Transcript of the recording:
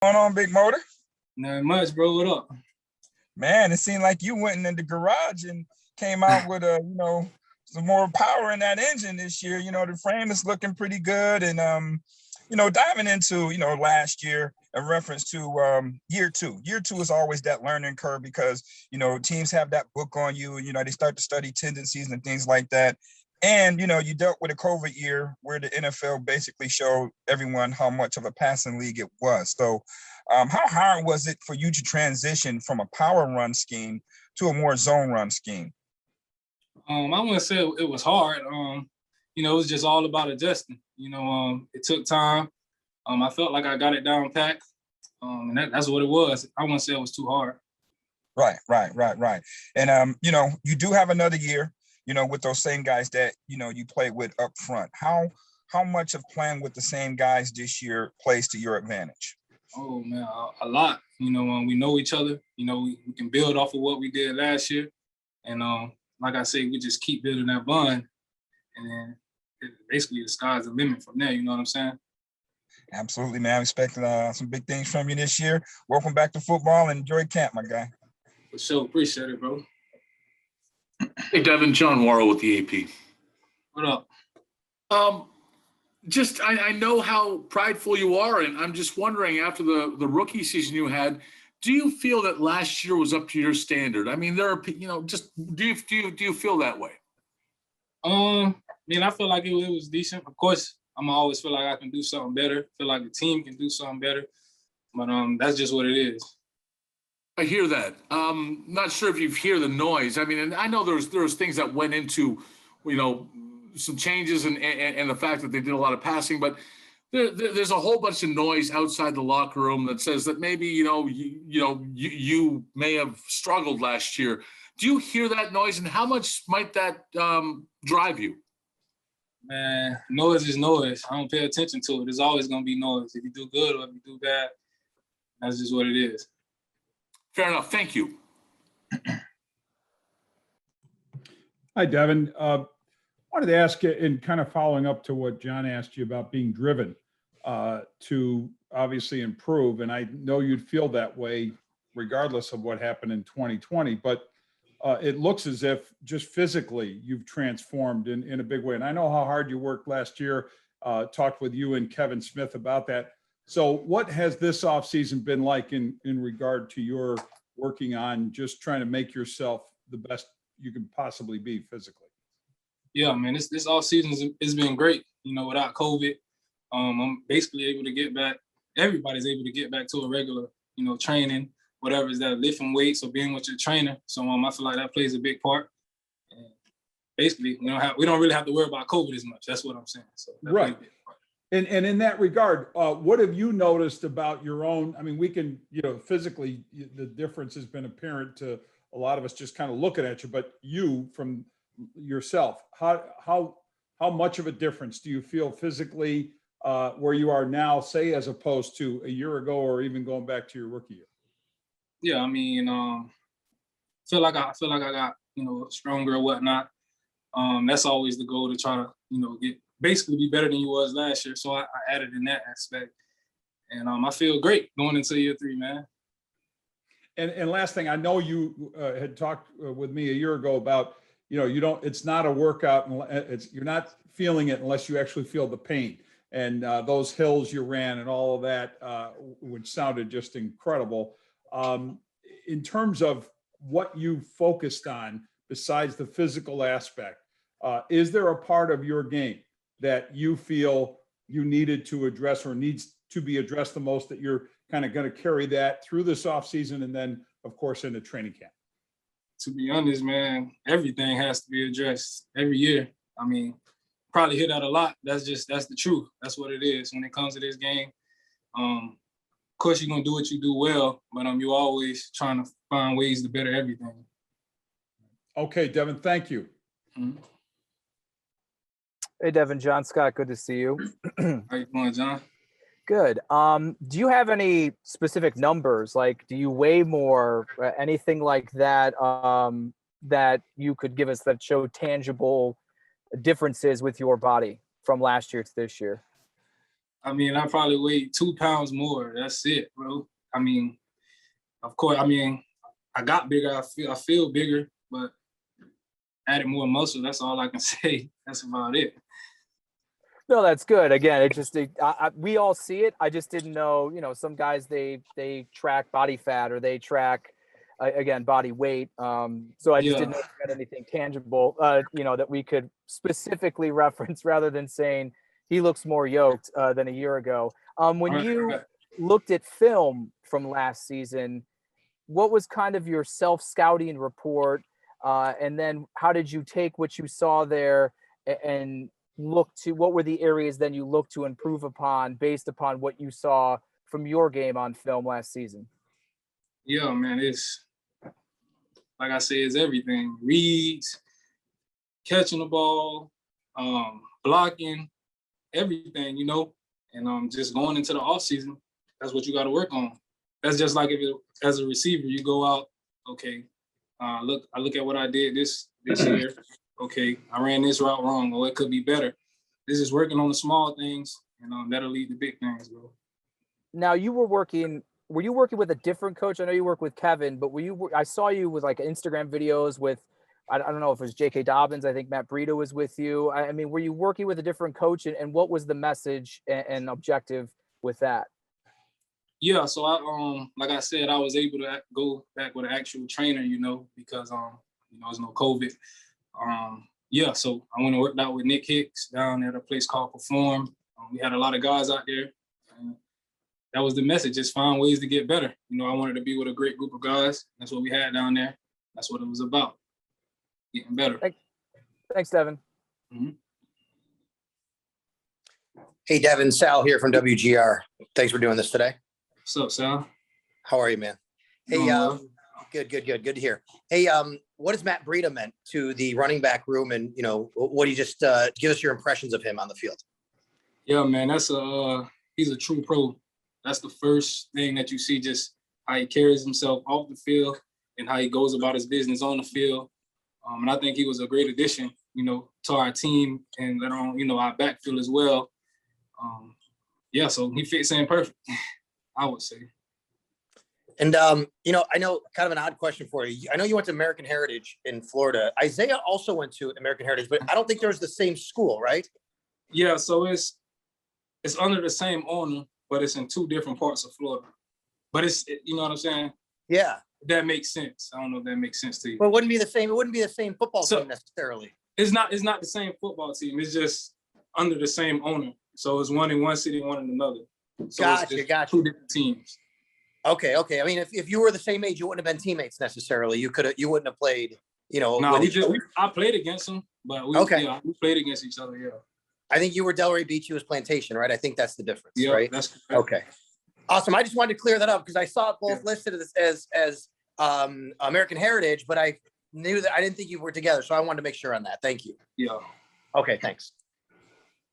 Going on, Big Motor? Not much, bro. What up? Man, it seemed like you went in the garage and came out with some more power in that engine this year. The frame is looking pretty good, and diving into last year in reference to year two. Year two is always that learning curve because teams have that book on you, and they start to study tendencies and things like that. And you dealt with a COVID year where the NFL basically showed everyone how much of a passing league it was. So, how hard was it for you to transition from a power run scheme to a more zone run scheme? I wouldn't say it was hard. It was just all about adjusting. It took time. I felt like I got it down packed, and that's what it was. I wouldn't say it was too hard. Right. And you do have another year, with those same guys that you played with up front. How much of playing with the same guys this year plays to your advantage? Oh man, a lot. We know each other. We can build off of what we did last year, and like I say, we just keep building that bond, and then basically the sky's the limit from there. You know what I'm saying? Absolutely, man. I'm expecting some big things from you this year. Welcome back to football and enjoy camp, my guy. For sure, appreciate it, bro. Hey, Devin, John Worrell with the AP. What up? I know how prideful you are, and I'm just wondering, after the rookie season you had, do you feel that last year was up to your standard? I mean, there are, do you feel that way? I feel like it was decent. Of course, I'm always feel like I can do something better. Feel like the team can do something better, but that's just what it is. I hear that. Not sure if you hear the noise. I mean, and I know there's things that went into, some changes and the fact that they did a lot of passing, but there's a whole bunch of noise outside the locker room that says that maybe you may have struggled last year. Do you hear that noise, and how much might that drive you? Man, noise is noise. I don't pay attention to it. There's always gonna be noise. If you do good or if you do bad, that's just what it is. Fair enough. Thank you. Hi, Devin. Wanted to ask you, in kind of following up to what John asked you about being driven to obviously improve, and I know you'd feel that way regardless of what happened in 2020, but it looks as if just physically you've transformed in a big way. And I know how hard you worked last year, talked with you and Kevin Smith about that. So what has this offseason been like in regard to your working on just trying to make yourself the best you can possibly be physically? Yeah, man, this offseason has been great. Without COVID, I'm basically able to get back. Everybody's able to get back to a regular, training, whatever is that, lifting weights or being with your trainer. So I feel like that plays a big part. And basically, we don't really have to worry about COVID as much. That's what I'm saying. So right. And in that regard, what have you noticed about your own? I mean, we can, physically, the difference has been apparent to a lot of us just kind of looking at you, but you from yourself, how much of a difference do you feel physically where you are now, say, as opposed to a year ago or even going back to your rookie year? Yeah, feel like I got stronger or whatnot. That's always the goal, to try to get basically be better than you was last year. So I added in that aspect, and I feel great going into year 3, man. And last thing, I know you had talked with me a year ago about it's not a workout, and you're not feeling it unless you actually feel the pain. And those hills you ran and all of that, which sounded just incredible. In terms of what you focused on besides the physical aspect, is there a part of your game that you feel you needed to address or needs to be addressed the most, that you're kind of going to carry that through this offseason and then, of course, into training camp? To be honest, man, everything has to be addressed every year. Probably hear that a lot. That's the truth. That's what it is when it comes to this game. Of course, you're going to do what you do well, but you're always trying to find ways to better everything. Okay, Devin, thank you. Mm-hmm. Hey, Devin, John Scott, good to see you. How you doing, John? Good. Do you have any specific numbers? Like, do you weigh more, anything like that, that you could give us that show tangible differences with your body from last year to this year? I mean, I probably weighed 2 pounds more. That's it, bro. I mean, of course, I mean, I got bigger. I feel bigger, but added more muscle. That's all I can say. That's about it. No, that's good. Again, we all see it. I just didn't know, some guys, they track body fat or they track, again, body weight. So I just didn't know if you had anything tangible, that we could specifically reference rather than saying he looks more yoked than a year ago. When you looked at film from last season, what was kind of your self-scouting report? And then how did you take what you saw there and look to, what were the areas then you look to improve upon based upon what you saw from your game on film last season? Yeah, man, it's like I said, it's everything. Reads, catching the ball, blocking, everything, and just going into the offseason, that's what you got to work on. That's just like as a receiver, you go out, okay, I look at what I did this year. Okay, I ran this route wrong, or it could be better. This is working on the small things, and that'll lead to big things, bro. Now, were you working with a different coach? I know you work with Kevin, but I saw you with like Instagram videos with, I don't know if it was J.K. Dobbins. I think Matt Breida was with you. I mean, were you working with a different coach, and what was the message and objective with that? Yeah, so like I said, I was able to go back with an actual trainer, because there's no COVID. Yeah, so I went and worked out with Nick Hicks down at a place called Perform. We had a lot of guys out there. And that was the message, just find ways to get better. I wanted to be with a great group of guys. That's what we had down there. That's what it was about, getting better. Thanks, Devin. Mm-hmm. Hey, Devin, Sal here from WGR. Thanks for doing this today. What's up, Sal? How are you, man? Hey, good to hear. Hey, what has Matt Breida meant to the running back room? And, what do you just give us your impressions of him on the field? Yeah, man, he's a true pro. That's the first thing that you see, just how he carries himself off the field and how he goes about his business on the field. And I think he was a great addition, to our team and later on, our backfield as well. Yeah, so he fits in perfect, I would say. And, I know kind of an odd question for you. I know you went to American Heritage in Florida. Isaiah also went to American Heritage, but I don't think there's the same school, right? Yeah, so it's under the same owner, but it's in two different parts of Florida. But you know what I'm saying? Yeah. That makes sense. I don't know if that makes sense to you. Well, it wouldn't be the same football team necessarily. It's not the same football team. It's just under the same owner. So it's one in one city, one in another. So gotcha. Two different teams. Okay. I mean, if you were the same age, you wouldn't have been teammates necessarily. You wouldn't have played, No, I played against them, but we played against each other, yeah. I think you were Delray Beach, you was Plantation, right? I think that's the difference, right? That's correct. Okay. Awesome. I just wanted to clear that up because I saw it both listed as American Heritage, but I knew that I didn't think you were together. So I wanted to make sure on that. Thank you. Yeah. Okay, thanks.